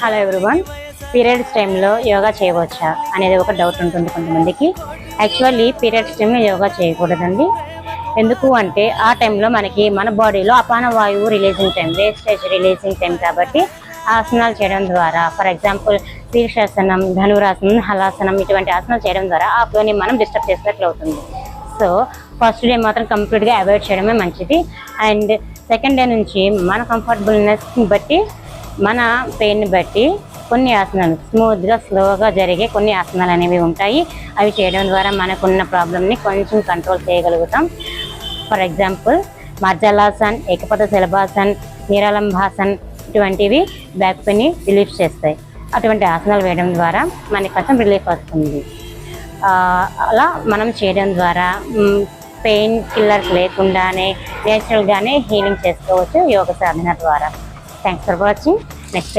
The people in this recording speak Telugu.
హలో ఎవ్రీవన్, పీరియడ్స్ టైంలో యోగా చేయవచ్చా అనేది ఒక డౌట్ ఉంటుంది కొంతమందికి. యాక్చువల్లీ పీరియడ్స్ టైంలో యోగా చేయకూడదండి. ఎందుకు అంటే ఆ టైంలో మనకి మన బాడీలో అపాన వాయువు releasing time, wastage releasing time. కాబట్టి ఆసనాలు చేయడం ద్వారా, ఫర్ ఎగ్జాంపుల్ శీర్షాసనం, ధనురాసనం, హలాసనం ఇటువంటి ఆసనాలు చేయడం ద్వారా ఆ ఫ్లోని మనం డిస్టర్బ్ చేసినట్లు అవుతుంది. సో ఫస్ట్ డే మాత్రం కంప్లీట్గా అవాయిడ్ చేయడమే మంచిది. అండ్ సెకండ్ డే నుంచి మన కంఫర్టబుల్నెస్ని బట్టి, మన పెయిన్ని బట్టి కొన్ని ఆసనాలు స్మూత్గా స్లోగా జరిగే కొన్ని ఆసనాలు అనేవి ఉంటాయి. అవి చేయడం ద్వారా మనకున్న ప్రాబ్లమ్ని కొంచెం కంట్రోల్ చేయగలుగుతాం. ఫర్ ఎగ్జాంపుల్ మర్జలాసన్, ఏకపద శలభాసన్, నిరాలంబాసన్ ఇటువంటివి బ్యాక్ పెయిన్ని రిలీఫ్ చేస్తాయి. అటువంటి ఆసనాలు వేయడం ద్వారా మనకి కొంచెం రిలీఫ్ వస్తుంది. అలా మనం చేయడం ద్వారా పెయిన్ కిల్లర్స్ లేకుండానే నేచురల్గానే హీలింగ్ చేసుకోవచ్చు యోగ సాధన ద్వారా. Thanks for watching. నెక్స్ట్